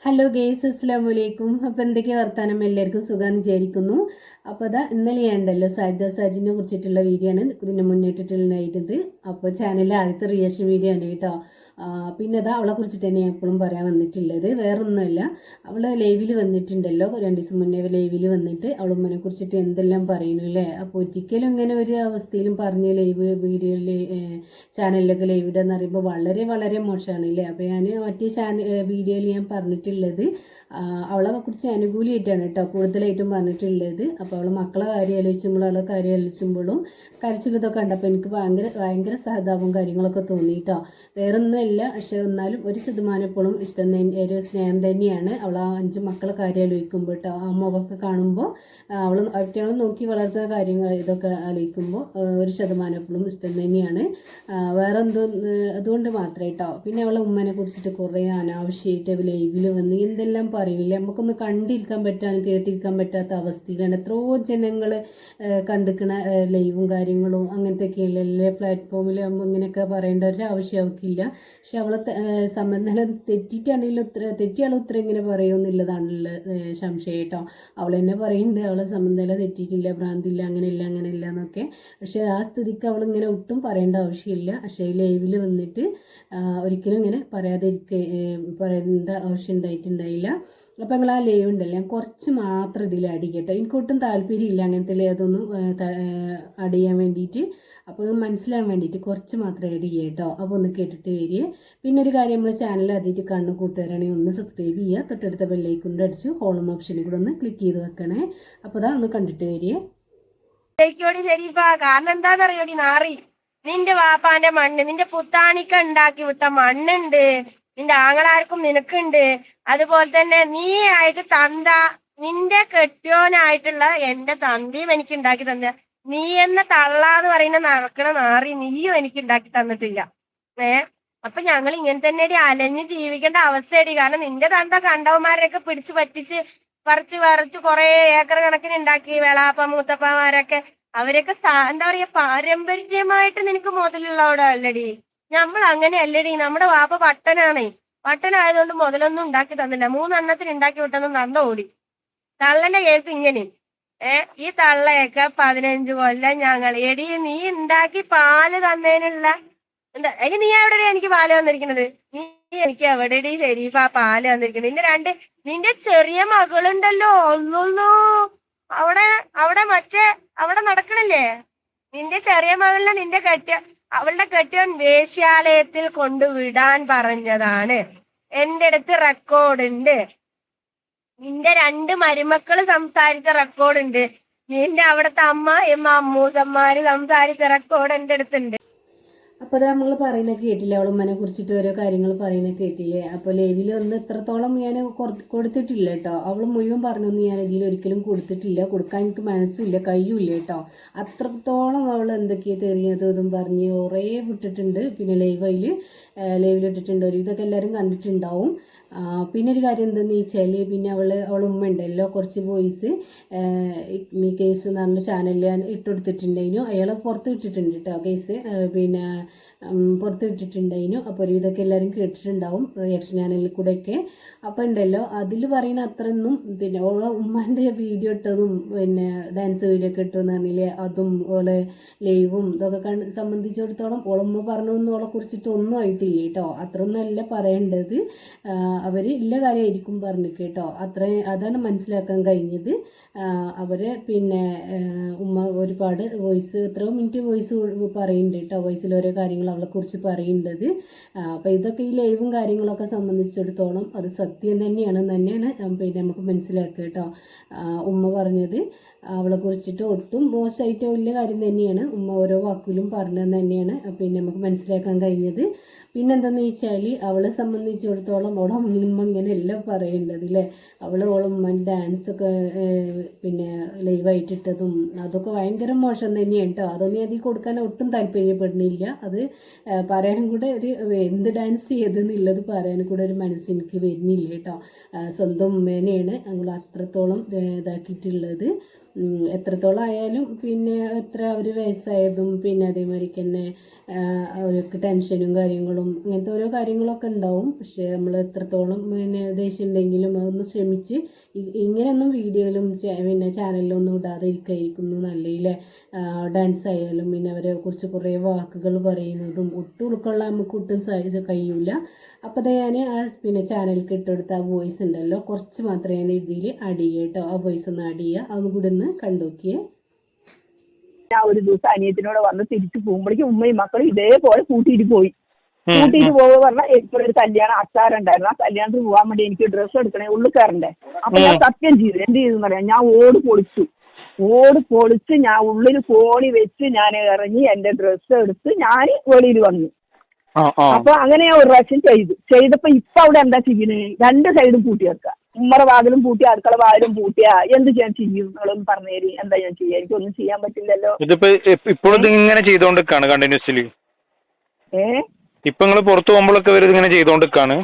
Hello guys, അസ്സലാമു അലൈക്കും. അപ്പോൾ എന്തൊക്കെയാണ് വർത്താനം? എല്ലാവർക്കും സുഖമെന്ന് വിചാരിക്കുന്നു. അപ്പോൾ അതാ ഇന്നലെ ഉണ്ടല്ലോ സാജിദ സാജിനെ കുറിച്ചിട്ടുള്ള വീഡിയോ ആണ് ഇതിന് മുന്നേറ്റിട്ടുണ്ടായിരുന്നത്. അപ്പോൾ ചാനലിലെ ആദ്യത്തെ റിയാക്ഷൻ വീഡിയോ ആണ് കേട്ടോ. പിന്നെ അതാ അവളെ കുറിച്ചിട്ട് തന്നെ എപ്പോഴും പറയാൻ വന്നിട്ടുള്ളത് വേറൊന്നുമല്ല. അവൾ ലൈവിൽ വന്നിട്ടുണ്ടല്ലോ 2 ദിവസം മുന്നേ ലൈവിൽ വന്നിട്ട് അവൾ ഉമ്മനെ കുറിച്ചിട്ട് എന്തെല്ലാം പറയുന്നു അല്ലേ. അപ്പോൾ ഒരിക്കലും ഇങ്ങനെ ഒരു അവസ്ഥയിലും പറഞ്ഞ് ലൈവ് വീഡിയോയിൽ ചാനലിലൊക്കെ ലൈവ് ഇടുക എന്ന് പറയുമ്പോൾ വളരെ വളരെ മോശമാണ് അല്ലേ. അപ്പോൾ ഞാൻ മറ്റേ വീഡിയോയിൽ ഞാൻ പറഞ്ഞിട്ടുള്ളത് അവളെ കുറിച്ച് അനുകൂലിയായിട്ടാണ് കേട്ടോ കൂടുതലായിട്ടും പറഞ്ഞിട്ടുള്ളത്. അപ്പോൾ അവൾ മക്കളെ കാര്യം ആലോചിക്കുമ്പോഴും അവളെ കാര്യം ആലോചിക്കുമ്പോഴും കരച്ചിലതൊക്കെ കണ്ടപ്പോൾ എനിക്ക് ഭയങ്കര ഭയങ്കര സഹതാപവും കാര്യങ്ങളൊക്കെ തോന്നി കേട്ടോ. വേറൊന്നുമില്ല, പക്ഷെ എന്നാലും 1% എപ്പോഴും ഇഷ്ടം ഒരു സ്നേഹം തന്നെയാണ്. അവൾ ആ 5 മക്കളെ കാര്യം ആലോചിക്കുമ്പോൾ കേട്ടോ, ആ മുഖമൊക്കെ കാണുമ്പോൾ അവറ്റകളെ നോക്കി വളർത്തുന്ന കാര്യങ്ങൾ ഇതൊക്കെ ആലോചിക്കുമ്പോൾ 1% എപ്പോഴും ഇഷ്ടം തന്നെയാണ്. വേറെ എന്തോ അതുകൊണ്ട് മാത്രമേ കേട്ടോ. പിന്നെ അവളെ ഉമ്മനെ കുറിച്ചിട്ട് കുറേ അനാവശ്യമായിട്ട് ലൈവിൽ വന്ന് എന്തെല്ലാം പറയുന്നില്ല. നമുക്കൊന്ന് കണ്ടിരിക്കാൻ പറ്റാനും കേട്ടിരിക്കാൻ പറ്റാത്ത അവസ്ഥയിലാണ് എത്രയോ ജനങ്ങൾ കണ്ടിരിക്കണ ലൈവും കാര്യങ്ങളും അങ്ങനത്തെയൊക്കെയല്ല എല്ലാ പ്ലാറ്റ്ഫോമിൽ ഇങ്ങനെയൊക്കെ പറയേണ്ട ഒരു ആവശ്യം അവൾക്കില്ല. പക്ഷെ അവളെ സമനില തെറ്റിയിട്ടാണെങ്കിലും തെറ്റിയാൾ ഉത്തരം ഇങ്ങനെ പറയുമെന്നുള്ളതാണുള്ള സംശയം കേട്ടോ. അവൾ തന്നെ പറയുന്നുണ്ട് അവളെ സമനില തെറ്റിയിട്ടില്ല, ഭ്രാന്തില്ല, അങ്ങനെയില്ല എന്നൊക്കെ. പക്ഷെ ആ സ്ഥിതിക്ക് അവളിങ്ങനെ ഒട്ടും പറയേണ്ട ആവശ്യമില്ല. പക്ഷേ ലൈവിൽ വന്നിട്ട് ഒരിക്കലും ഇങ്ങനെ പറയേണ്ട ആവശ്യം ഉണ്ടായിട്ടുണ്ടായില്ല. അപ്പം ഞങ്ങൾ ആ ലൈവ് ഉണ്ടല്ലോ ഞാൻ കുറച്ച് മാത്രം ഇതിൽ അടിക്കട്ടെ. എനിക്കൊട്ടും താല്പര്യമില്ല അങ്ങനത്തെ അതൊന്നും അടിയാൻ വേണ്ടിയിട്ട്. അപ്പോൾ മനസ്സിലാൻ വേണ്ടിയിട്ട് കുറച്ച് മാത്രം ആഡ് ചെയ്യുക കേട്ടോ. അപ്പോൾ ഒന്ന് കേട്ടിട്ട് വരിക. പിന്നെ ഒരു കാര്യം, നമ്മൾ ചാനൽ ആദ്യമായിട്ട് കണ്ണ് കൂട്ടുകാരാണെങ്കിൽ ഒന്ന് സബ്സ്ക്രൈബ് ചെയ്യുക. തൊട്ടടുത്ത ബെല്ലൈക്കൺ അടിച്ച് ഹോളെന്ന ഓപ്ഷനിൽ കൂടെ ഒന്ന് ക്ലിക്ക് ചെയ്ത് വെക്കണേ. അപ്പോൾ അതാ ഒന്ന് കണ്ടിട്ട് വരിക. കാരണം എന്താണെന്നറിയോടി നാറി, നിന്റെ വാപ്പാന്റെ മണ്ണ് നിന്റെ പുത്താണിക്ക ഉണ്ടാക്കി വിട്ട മണ്ണുണ്ട്, നിന്റെ ആങ്ങളാർക്കും നിനക്കുണ്ട്. അതുപോലെ തന്നെ നീ ആയിട്ട് തന്ത നിന്റെ കെട്ടിയോനായിട്ടുള്ള എന്റെ തന്തിയും എനിക്ക് ഉണ്ടാക്കി തന്ന നീ എന്ന തള്ളാന്ന് പറയുന്ന നടക്കണ നാറി നീയും എനിക്ക് ഉണ്ടാക്കി തന്നിട്ടില്ല. അപ്പൊ ഞങ്ങൾ ഇങ്ങനെ തന്നെ അലഞ്ഞ് ജീവിക്കേണ്ട അവസ്ഥയടി. കാരണം നിന്റെ തന്ത കണ്ടവന്മാരെയൊക്കെ പിടിച്ചു പറ്റിച്ച് പറിച്ച് കുറെ ഏക്കർ കണക്കിന് ഉണ്ടാക്കി. വെളാപ്പ മൂത്തപ്പമാരൊക്കെ അവരൊക്കെ എന്താ പറയാ പാരമ്പര്യമായിട്ട് നിനക്ക് മുതലുള്ളവിടെ അല്ലടി. നമ്മൾ അങ്ങനെ അല്ലടി. നമ്മുടെ വാപ്പ പട്ടനായതുകൊണ്ട് മുതലൊന്നും ഉണ്ടാക്കി തന്നില്ല. 3 എണ്ണത്തിന് ഉണ്ടാക്കി വിട്ടെന്ന് തന്ന ഓടി. തള്ളന്റെ കേസ് ഇങ്ങനെ. ഈ തള്ളയൊക്കെ 15 കൊല്ലം ഞങ്ങൾ എടി നീ ഉണ്ടാക്കി പാല് തന്നതിനുള്ള എന്താ നീ എവിടെ എനിക്ക് പാല് വന്നിരിക്കുന്നത്? നീ എനിക്ക് എവിടെടി ശരീഫാ പാല് വന്നിരിക്കുന്നത്? നിന്റെ ചെറിയ മകളുണ്ടല്ലോ ഒന്നൊന്നു അവിടെ അവിടെ അവിടെ നടക്കണില്ലേ നിന്റെ ചെറിയ മകളിനെ അവളുടെ കെട്ടിയോൻ വേശ്യാലയത്തിൽ കൊണ്ടുവിടാൻ പറഞ്ഞതാണ്. എന്റെ അടുത്ത് റെക്കോർഡുണ്ട്. നിന്റെ 2 മരുമക്കള് സംസാരിച്ച റെക്കോർഡുണ്ട്. നിന്റെ അവിടുത്തെ അമ്മൂസന്മാര് സംസാരിച്ച റെക്കോർഡ് എന്റെ അടുത്തുണ്ട്. അപ്പോൾ അത് നമ്മൾ പറയുന്നത് കേട്ടില്ലേ, അവളുമ്മനെ കുറിച്ചിട്ട് ഓരോ കാര്യങ്ങൾ പറയുന്നത് കേട്ടില്ലേ. അപ്പോൾ ലൈവിൽ ഒന്ന് എത്രത്തോളം ഞാൻ കൊടുത്തിട്ടില്ല കേട്ടോ. അവൾ മുഴുവൻ പറഞ്ഞൊന്നും ഞാൻ ഇതിൽ ഒരിക്കലും കൊടുത്തിട്ടില്ല. കൊടുക്കാൻ എനിക്ക് മനസ്സുമില്ല, കയ്യുമില്ല കേട്ടോ. അത്രത്തോളം അവൾ എന്തൊക്കെയാണ് തെറിയതും പറഞ്ഞ് കുറേ വിട്ടിട്ടുണ്ട്. പിന്നെ ലൈവിലിട്ടിട്ടുണ്ട്. ഒരു ഇതൊക്കെ എല്ലാവരും കണ്ടിട്ടുണ്ടാവും. പിന്നെ ഒരു കാര്യം എന്താണെന്ന് വെച്ചാൽ, പിന്നെ അവൾ ഉമ്മ ഉണ്ടല്ലോ കുറച്ച് വോയിസ് ഈ കേസ് എന്ന് പറഞ്ഞ ചാനലിൽ ഞാൻ ഇട്ടുകൊടുത്തിട്ടുണ്ടായിരുന്നു. അയാളെ പുറത്ത് വിട്ടിട്ടുണ്ട് കേട്ടോ കേസ്. പിന്നെ പുറത്ത് വിട്ടിട്ടുണ്ടായിരുന്നു. അപ്പോൾ ഒരു ഇതൊക്കെ എല്ലാവരും കേട്ടിട്ടുണ്ടാവും റിയാക്ഷൻ ചാനലിൽ കൂടെയൊക്കെ. അപ്പോൾ ഉണ്ടല്ലോ അതിൽ പറയുന്ന അത്രയൊന്നും പിന്നെ ഓളെ ഉമ്മാൻ്റെ വീഡിയോ ഇട്ടതും പിന്നെ ഡാൻസ് വീഡിയോ ഒക്കെ ഇട്ടെന്ന് പറഞ്ഞില്ലേ, അതും ഓളെ ലൈവും ഇതൊക്കെ സംബന്ധിച്ചിടത്തോളം ഓളമ്മ പറഞ്ഞൊന്നും ഓളെ കുറിച്ചിട്ട് ഒന്നും ആയിട്ടില്ല കേട്ടോ. അത്രയൊന്നും അല്ല പറയേണ്ടത്. അവർ ഇല്ല കാര്യമായിരിക്കും പറഞ്ഞു കേട്ടോ. അതാണ് മനസ്സിലാക്കാൻ കഴിഞ്ഞത്. അവർ പിന്നെ ഉമ്മ ഒരുപാട് വോയിസ് എത്രയോ മിനിറ്റ് വോയിസ് പറയുന്നുണ്ട് കേട്ടോ. വോയിസിൽ ഓരോ കാര്യങ്ങൾ അവളെക്കുറിച്ച് പറയുന്നത്. അപ്പോൾ ഇതൊക്കെ ഈ ലൈവും കാര്യങ്ങളൊക്കെ സംബന്ധിച്ചിടത്തോളം അത് സത്യം തന്നെയാണ് പിന്നെ നമുക്ക് മനസ്സിലാക്കുക കേട്ടോ. ഉമ്മ പറഞ്ഞത് അവളെ കുറിച്ചിട്ട് ഒട്ടും മോശമായിട്ട് വലിയ കാര്യം തന്നെയാണ് ഉമ്മ ഓരോ വാക്കിലും പറഞ്ഞത് തന്നെയാണ് പിന്നെ നമുക്ക് മനസ്സിലാക്കാൻ കഴിഞ്ഞത്. പിന്നെന്താണെന്ന് വെച്ചാൽ അവളെ സംബന്ധിച്ചിടത്തോളം അവളെ ഉമ്മ ഇങ്ങനെയല്ല പറയേണ്ടത് അല്ലേ. ഉമ്മ ഡാൻസൊക്കെ പിന്നെ ലൈവായിട്ടിട്ടതും അതൊക്കെ ഭയങ്കര മോശം തന്നെയാണ് കേട്ടോ. അതൊന്നും അതിൽ കൊടുക്കാൻ ഒട്ടും താല്പര്യപ്പെടുന്നില്ല. അത് പറയാനും കൂടെ എന്ത് ഡാൻസ് ചെയ്തെന്നുള്ളത് പറയാനും കൂടെ ഒരു മനസ്സെനിക്ക് വരുന്നില്ല കേട്ടോ. സ്വന്തം ഉമ്മേനെയാണ് ഞങ്ങൾ അത്രത്തോളം ഇതാക്കിയിട്ടുള്ളത്. എത്രത്തോളം ആയാലും പിന്നെ എത്ര അവർ വയസ്സായതും പിന്നെ അതേമാതിരി തന്നെ അവർക്ക് ടെൻഷനും കാര്യങ്ങളും അങ്ങനത്തെ ഓരോ കാര്യങ്ങളൊക്കെ ഉണ്ടാവും. പക്ഷേ നമ്മൾ എത്രത്തോളം പിന്നെ ദേഷ്യം ഉണ്ടെങ്കിലും അതൊന്ന് ശ്രമിച്ച് ഇങ്ങനെയൊന്നും വീഡിയോയിലും പിന്നെ ചാനലിലൊന്നും ഇടാതെ ഇരിക്കായിരിക്കുന്നു നല്ലതിലെ. ഡാൻസ് ആയാലും പിന്നെ അവരെ കുറിച്ച് കുറേ വാക്കുകൾ പറയുന്നതും ഒട്ടും ഉൾക്കൊള്ളാൻ നമുക്ക് ഒട്ടും കഴിയൂല. അപ്പോൾ അത് ഞാൻ പിന്നെ ചാനലിലേക്ക് ഇട്ടെടുത്ത ആ വോയിസ് ഉണ്ടല്ലോ, കുറച്ച് മാത്രമേ ഞാൻ ഇതിൽ ആഡ് ചെയ്യുക കേട്ടോ. ആ വോയിസ് ഒന്ന് ആഡ് ചെയ്യുക, അതും കൂടി ഒന്ന് കണ്ടുനോക്കിയേ. ഞാൻ ഒരു ദിവസം അനിയത്തിനോട് വന്ന് തിരിച്ചു പോകുമ്പോഴേക്കും ഉമ്മയും മക്കളും ഇതേപോലെ കൂട്ടിയിട്ട് പോയി. കൂട്ടിയിട്ട് പോകുക പറഞ്ഞാൽ എനിക്കൊരു കല്യാണം അച്ചാറുണ്ടായിരുന്നു. ആ കല്യാണത്തിന് പോകാൻ വേണ്ടി എനിക്ക് ഡ്രസ്സ് എടുക്കണേ, ഉള്ളിൽ കയറണ്ടേ. അപ്പൊ ഞാൻ സത്യം ചെയ്തു. എന്ത് ചെയ്തെന്ന് പറയാം, ഞാൻ ഓട് പൊളിച്ച് ഞാൻ ഉള്ളിൽ ഫോണി വെച്ച് ഞാൻ ഇറങ്ങി എന്റെ ഡ്രസ്സ് എടുത്ത് ഞാൻ വെളിയിൽ വന്നു. അപ്പൊ അങ്ങനെ ഞാൻ ഒരു പ്രാവശ്യം ചെയ്തപ്പോ ഇപ്പൊ അവിടെ എന്താ ചെയ്യുന്നത്, രണ്ട് സൈഡും പൂട്ടി വെക്കുക. ഉമ്മറ വാതിലും പൂട്ടി അടുക്കള വാതിലും പൂട്ടിയാ എന്ത് ഞാൻ ചെയ്യും നിങ്ങളും പറഞ്ഞേരി. എന്താ ഞാൻ ചെയ്യാ, എനിക്കൊന്നും ചെയ്യാൻ പറ്റില്ലല്ലോ. ഇപ്പോഴും ഇങ്ങനെ ചെയ്തോണ്ടിരിക്കാണ് കണ്ടിന്യൂസ്ലി. ഇപ്പൊ നിങ്ങൾ പുറത്തു പോകുമ്പോഴൊക്കെ ഇവർ ഇങ്ങനെ ചെയ്തോണ്ടിരിക്കാണ്.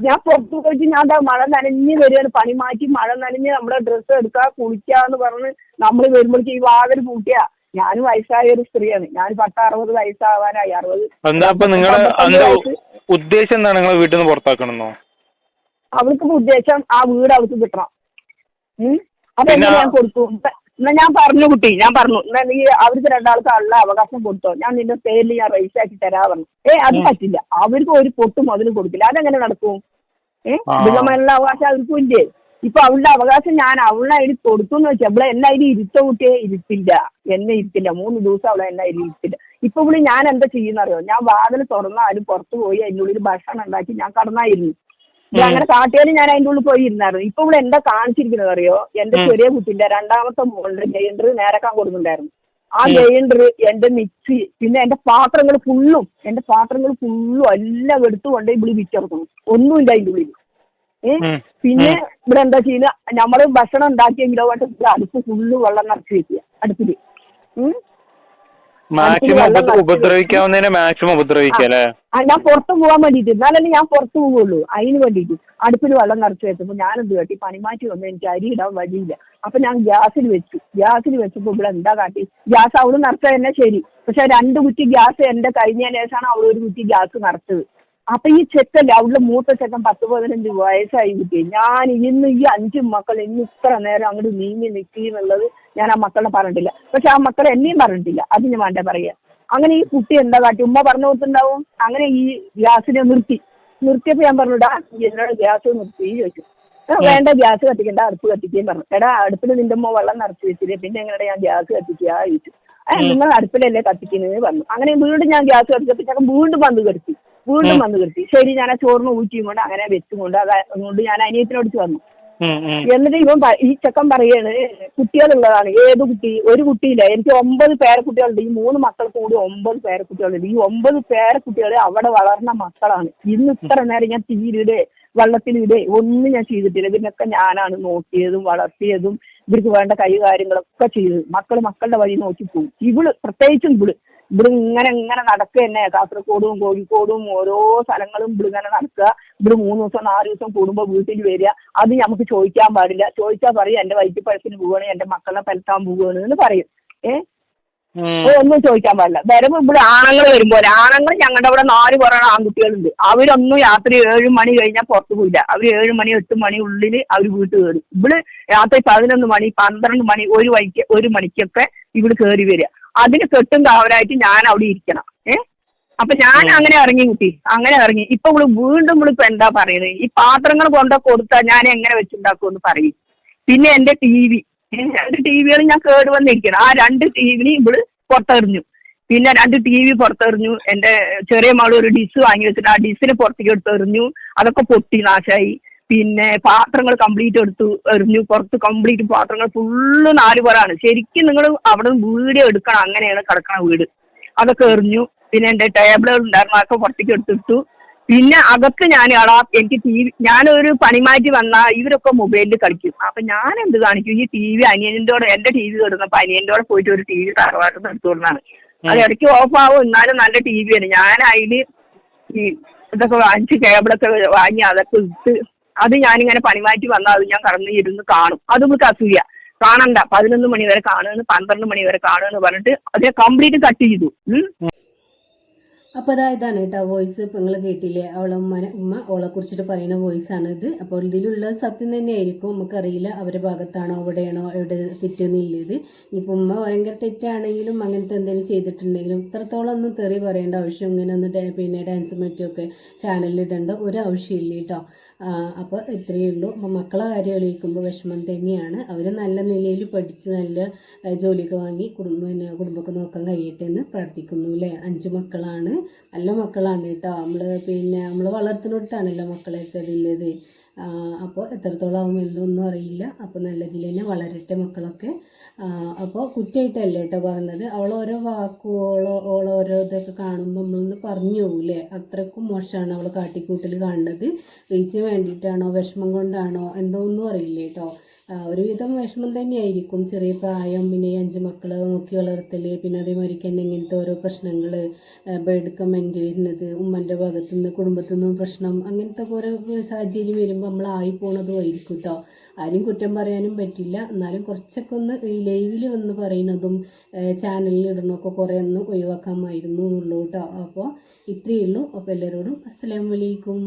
ഞാൻ പുറത്തു പോയിട്ട് ഞാൻ മഴ നനഞ്ഞ് വരികയാണ്, പണി മാറ്റി മഴ നനഞ്ഞ് നമ്മുടെ ഡ്രസ്സ് എടുക്കുക കുളിക്കാന്ന് പറഞ്ഞ് നമ്മൾ വരുമ്പോഴേക്ക് ഈ വാതിൽ പൂട്ടിയാ. ഞാൻ വയസ്സായ ഒരു സ്ത്രീയാണ്, ഞാൻ 60 വയസ്സാവാനായി. 60 ഉദ്ദേശം എന്താണ് നിങ്ങളെ വീട്ടിൽ നിന്ന് പുറത്താക്കണമെന്നോ? അവൾക്ക് ഉദ്ദേശം ആ വീട് അവൾക്ക് കിട്ടണം. അതെങ്ങനെ ഞാൻ കൊടുത്തു എന്നാ ഞാൻ പറഞ്ഞു കുട്ടി, ഞാൻ പറഞ്ഞു എന്നാ നീ അവർക്ക് രണ്ടാൾക്കുള്ള അവകാശം കൊടുത്തോ, ഞാൻ നിന്റെ പേരിൽ ഞാൻ രജിസ്റ്റർ ആക്കി തരാ പറഞ്ഞു. അത് പറ്റില്ല, അവർക്ക് ഒരു പൊട്ട് മുതൽ കൊടുക്കില്ല. അതെങ്ങനെ നടക്കും? മൃഗമേലുള്ള അവകാശം അവർക്കും ഇല്ലേ? ഇപ്പൊ അവളുടെ അവകാശം ഞാൻ അവളെ അതിൽ കൊടുത്തു എന്ന് വെച്ചാൽ അവളെ എന്നെ അതിൽ ഇരുത്ത കുട്ടിയെ ഇരുത്തില്ല, എന്നെ ഇരുത്തില്ല. 3 ദിവസം അവളെ എന്നെ അതിൽ ഇരുത്തില്ല. ഇപ്പൊ ഇവിടെ ഞാൻ എന്താ ചെയ്യുന്നറിയോ, ഞാൻ വാതിൽ തുറന്നാലും പുറത്തു പോയി അതിൻ്റെ ഉള്ളിൽ ഭക്ഷണം ഉണ്ടാക്കി ഞാൻ കടന്നായിരുന്നു. അങ്ങനെ കാട്ടിയാലും ഞാൻ അതിൻ്റെ ഉള്ളിൽ പോയി ഇരുന്നായിരുന്നു. ഇപ്പൊ ഇവിടെ എന്താ കാണിച്ചിരിക്കുന്നത് അറിയോ, എന്റെ ചെറിയ കുട്ടിന്റെ 2ാമത്തെ മോളുടെ ഗ്രൈൻഡർ നേരക്കാൻ കൊടുക്കുന്നുണ്ടായിരുന്നു. ആ ഗ്രൈൻഡർ, എന്റെ മിക്സി, പിന്നെ എന്റെ പാത്രങ്ങൾ ഫുള്ളും എല്ലാം എടുത്തുകൊണ്ട് ഇവിടെ വിറ്റിറക്കുന്നു. ഒന്നുമില്ല അതിൻ്റെ ഉള്ളിൽ. പിന്നെ ഇവിടെ എന്താ ചെയ്യുക, നമ്മള് ഭക്ഷണം ഉണ്ടാക്കിയെങ്കിലോ അടുപ്പ് ഫുള്ള് വെള്ളം നിറച്ച് വെക്കുക അടുപ്പില്. ഉപദ്രവിക്കാവുന്നതിനെ മാക്സിമം ഉപദ്രവിക്കല്ലേ. ഞാൻ പുറത്ത് പോകാൻ വേണ്ടിട്ട്, എന്നാലല്ലേ ഞാൻ പുറത്ത് പോവുള്ളൂ. അതിന് വേണ്ടിട്ട് അടുപ്പിൽ വെള്ളം നിറച്ച് വെച്ചപ്പോ ഞാനെന്ത് കാട്ടി, പണിമാറ്റി വന്നു, എനിക്ക് അരി ഇടാൻ വഴിയില്ല. അപ്പൊ ഞാൻ ഗ്യാസിൽ വെച്ചപ്പോ ഇവിടെ എന്താ കാട്ടി, ഗ്യാസ് അവള് നിറച്ചത് തന്നെ ശരി, പക്ഷെ 2 കുറ്റി ഗ്യാസ് എന്റെ കഴിഞ്ഞതിന് ശേഷമാണ് അവൾ 1 കുറ്റി ഗ്യാസ് നിറച്ചത്. അപ്പൊ ഈ ചെക്കല്ലേ അവളുടെ മൂത്ത ചെക്കൻ 10-15 വയസ്സായി കുട്ടി. ഞാൻ ഇന്ന് ഈ 5 മക്കൾ ഇന്ന് ഇത്ര നേരം അങ്ങോട്ട് നീങ്ങി നിൽക്കുന്നുള്ളത് ഞാൻ ആ മക്കളെ പറഞ്ഞിട്ടില്ല. പക്ഷെ ആ മക്കളെ എന്നെയും പറഞ്ഞിട്ടില്ല, അത് ഞാൻ വേണ്ട പറയാ. അങ്ങനെ ഈ കുട്ടി എന്താ കാട്ടി, ഉമ്മ പറഞ്ഞു കൊടുത്തിട്ടുണ്ടാവും. അങ്ങനെ ഈ ഗ്യാസിനെ നിർത്തിയപ്പോ ഞാൻ പറഞ്ഞിടാ എന്നോട് ഗ്യാസ് നിർത്തി ചോദിച്ചു. വേണ്ട, ഗ്യാസ് കത്തിക്കണ്ട, അടുപ്പ് കത്തിക്കുകയും പറഞ്ഞു. എടാ അടുപ്പിൽ നിന്റെ ഉമ്മ വെള്ളം നിറച്ച് വെച്ചില്ലേ, പിന്നെ എങ്ങനെ ഞാൻ ഗ്യാസ് കത്തിക്കുക ചോദിച്ചു. നിങ്ങൾ അടുപ്പിലല്ലേ കത്തിക്കുന്നത് പറഞ്ഞു. അങ്ങനെ വീണ്ടും ഞാൻ ഗ്യാസ് കത്തിച്ചപ്പോൾ ഞാൻ വീണ്ടും വന്ന് കെടുത്തി. ശരി, ഞാൻ ആ ചോറിന് ഊറ്റിയും കൊണ്ട് അങ്ങനെ വെച്ചുകൊണ്ട് അതുകൊണ്ട് ഞാൻ അനിയത്തിനോട് വന്നു. എന്നിട്ട് ഈ ചെക്കൻ പറയാണ് കുട്ടികളുള്ളതാണ്. ഏത് കുട്ടി? ഒരു കുട്ടിയില്ല, എനിക്ക് 9 പേരക്കുട്ടികളുണ്ട്. ഈ 3 മക്കൾക്ക് കൂടി 9 പേരക്കുട്ടികളുണ്ട്. ഈ 9 പേരക്കുട്ടികൾ അവിടെ വളർന്ന മക്കളാണ്. ഇന്ന് ഇത്ര നേരം ഞാൻ തീരിടെ വെള്ളത്തിലിടെ ഒന്നും ഞാൻ ചെയ്തിട്ടില്ല. ഇതിനൊക്കെ ഞാനാണ് നോക്കിയതും വളർത്തിയതും ഇവർക്ക് വേണ്ട കാര്യങ്ങളൊക്കെ ചെയ്തത്. മക്കളുടെ വഴി നോക്കി പോകും. പ്രത്യേകിച്ചും ഇവിടെ ഇങ്ങനെ നടക്കുക തന്നെ. കാസർഗോഡും കോഴിക്കോടും ഓരോ സ്ഥലങ്ങളും ഇങ്ങനെ നടക്കുക. ഇവിടെ 3 ദിവസം 4 ദിവസം കൂടുമ്പോൾ വീട്ടിൽ വരിക. അത് നമുക്ക് ചോദിക്കാൻ പാടില്ല. ചോദിച്ചാൽ പറയും എന്റെ വൈദ്യപ്പഴത്തിന് പോവുകയാണ്, എന്റെ മക്കളെ പലത്താൻ പോവുകയാണ് എന്ന് പറയും. ഒന്നും ചോദിക്കാൻ പാടില്ല. വരുമ്പോ ഇവിടെ ആണുങ്ങൾ വരുമ്പോലെ, ആണുങ്ങൾ ഞങ്ങളുടെ അവിടെ 4 പേരാണ് ആൺകുട്ടികളുണ്ട്. അവരൊന്നും രാത്രി 7 മണി കഴിഞ്ഞാൽ പുറത്തു പോയില്ല. അവർ 7 മണി 8 മണി ഉള്ളിൽ അവർ വീട്ടിൽ കയറും. ഇവിടെ രാത്രി 11 മണി 12 മണി 1 മണിക്കൊക്കെ ഇവിടെ കയറി വരിക. അതിന് കെട്ടും കാവലായിട്ട് ഞാൻ അവിടെ ഇരിക്കണം. അപ്പൊ ഞാൻ അങ്ങനെ ഇറങ്ങി കുട്ടി, അങ്ങനെ ഇറങ്ങി. ഇപ്പൊ വീണ്ടും ഇപ്പൊ എന്താ പറയുന്നത്, ഈ പാത്രങ്ങൾ കൊടുത്താൽ ഞാൻ എങ്ങനെ വെച്ചുണ്ടാക്കുമെന്ന് പറയും. പിന്നെ എന്റെ TV 2 ടിവികൾ ഞാൻ കേടുവന്നിരിക്കണം. ആ 2 ടിവിന് ഇവിടെ പുറത്തെറിഞ്ഞു. പിന്നെ 2 TV പുറത്തെറിഞ്ഞു. എന്റെ ചെറിയ മകൾ ഒരു ഡിഷ് വാങ്ങി വെച്ചിട്ട് ആ ഡിഷിനെ പുറത്തേക്ക് എടുത്തെറിഞ്ഞു. അതൊക്കെ പൊട്ടി നാശായി. പിന്നെ പാത്രങ്ങൾ കംപ്ലീറ്റ് എറിഞ്ഞു. പുറത്ത് കംപ്ലീറ്റ് പാത്രങ്ങൾ ഫുള്ള് 4 പേരാണ്. ശരിക്കും നിങ്ങൾ അവിടെ വീഡിയോ എടുക്കണം, അങ്ങനെയാണ് കിടക്കണ വീട്. അതൊക്കെ എറിഞ്ഞു. പിന്നെ എന്റെ ടേബിളുകൾ ഉണ്ടായിരുന്നു, അതൊക്കെ പുറത്തേക്ക് എടുത്തിട്ടു. പിന്നെ അകത്ത് ഞാൻ എനിക്ക് TV, ഞാനൊരു പണിമാറ്റി വന്നാൽ ഇവരൊക്കെ മൊബൈലിൽ കളിക്കും. അപ്പൊ ഞാൻ എന്ത് കാണിക്കും, ഈ TV അനിയനിൻ്റെയോടെ, എന്റെ TV കിടന്നപ്പോ അനിയൻ്റെയോടെ പോയിട്ട് ഒരു TV തറവാട്ടിൽ എടുത്തുകൊണ്ടാണ്. അത് ഇടയ്ക്ക് ഓഫ് ആവും, എന്നാലും നല്ല TV ആണ്. ഞാൻ അതില് ഈ ഇതൊക്കെ 5 കേബിളൊക്കെ വാങ്ങി അതൊക്കെ ഇട്ട് അത് ഞാനിങ്ങനെ പണിമാറ്റി വന്നാൽ അത് ഞാൻ കടന്ന് ഇരുന്ന് കാണും. അത് നമുക്ക് അസൂയ. കാണണ്ട 11 മണി വരെ കാണുമെന്ന് 12 മണി വരെ കാണുമെന്ന് പറഞ്ഞിട്ട് അതേ കംപ്ലീറ്റ് കട്ട് ചെയ്തു. അപ്പോൾ ഇതാണ് കേട്ടോ വോയിസ്. ഇപ്പം നിങ്ങൾ കേട്ടില്ലേ, അവളെ ഉമ്മ ഓളെ കുറിച്ചിട്ട് പറയുന്ന വോയിസാണ് ഇത്. അപ്പോൾ ഇതിലുള്ള സത്യം തന്നെയായിരിക്കും, നമുക്കറിയില്ല അവരുടെ ഭാഗത്താണോ അവിടെയാണോ എവിടെ തെറ്റെന്നില്ലത്. ഇപ്പം ഉമ്മ ഭയങ്കര തെറ്റാണെങ്കിലും അങ്ങനത്തെ എന്തെങ്കിലും ചെയ്തിട്ടുണ്ടെങ്കിലും ഇത്രത്തോളം ഒന്നും തെറി പറയേണ്ട ആവശ്യം, ഇങ്ങനെ ഒന്ന് പിന്നെ ഡാൻസും മറ്റുമൊക്കെ ചാനലിൽ ഇടേണ്ട ഒരു ആവശ്യമില്ല കേട്ടോ. അപ്പോൾ ഇത്രയേ ഉള്ളൂ. അപ്പോൾ മക്കളെ കാര്യം ആലോചിക്കുമ്പോൾ വിഷമം തന്നെയാണ്. അവർ നല്ല നിലയിൽ പഠിച്ച് നല്ല ജോലിയൊക്കെ വാങ്ങി കുടുംബമൊക്കെ നോക്കാൻ കഴിയട്ടെ എന്ന് പ്രാർത്ഥിക്കുന്നു അല്ലേ. 5 മക്കളാണ്, നല്ല മക്കളാണ് കേട്ടോ. നമ്മൾ വളർത്തുന്നിടത്താണല്ലോ മക്കളെയൊക്കെ ഇതില്ലത്. അപ്പോൾ എത്രത്തോളം ആവും എന്തൊന്നും അറിയില്ല. അപ്പോൾ നല്ലതിൽ തന്നെ വളരട്ടെ മക്കളൊക്കെ. അപ്പോൾ കുറ്റമായിട്ടല്ല കേട്ടോ പറഞ്ഞത്. അവളോരോ ഓളോരോ ഇതൊക്കെ കാണുമ്പോൾ നമ്മളൊന്ന് പറഞ്ഞു പോകില്ലേ, അത്രയ്ക്കും മോശമാണ് അവൾ കാട്ടിക്കൂട്ടൽ കാണുന്നത്. റീച്ചിന് വേണ്ടിയിട്ടാണോ വിഷമം കൊണ്ടാണോ എന്തോന്നും അറിയില്ല കേട്ടോ. ഒരുവിധം വിഷമം തന്നെയായിരിക്കും. ചെറിയ പ്രായം, പിന്നെ 5 മക്കളെ നോക്കി വളർത്തൽ, പിന്നെ അതേമാതിരി തന്നെ ഇങ്ങനത്തെ ഓരോ പ്രശ്നങ്ങൾ, ബേഡ് കമൻറ്റ് വരുന്നത്, ഉമ്മൻ്റെ ഭാഗത്തു നിന്ന് കുടുംബത്തിൽ നിന്നും പ്രശ്നം, അങ്ങനത്തെ ഓരോ സാഹചര്യം വരുമ്പോൾ നമ്മളായി പോണതും ആയിരിക്കും കേട്ടോ. ആരും കുറ്റം പറയാനും പറ്റില്ല. എന്നാലും കുറച്ചൊക്കെ ഒന്ന് ഈ ലൈവിൽ വന്ന് പറയുന്നതും ചാനലിൽ ഇടണമൊക്കെ കുറേ ഒന്ന് ഒഴിവാക്കാമായിരുന്നു എന്നുള്ളൂ കേട്ടോ. അപ്പോൾ ഇത്രയേ ഉള്ളൂ. അപ്പോൾ എല്ലാവരോടും അസ്സലാമു അലൈക്കും.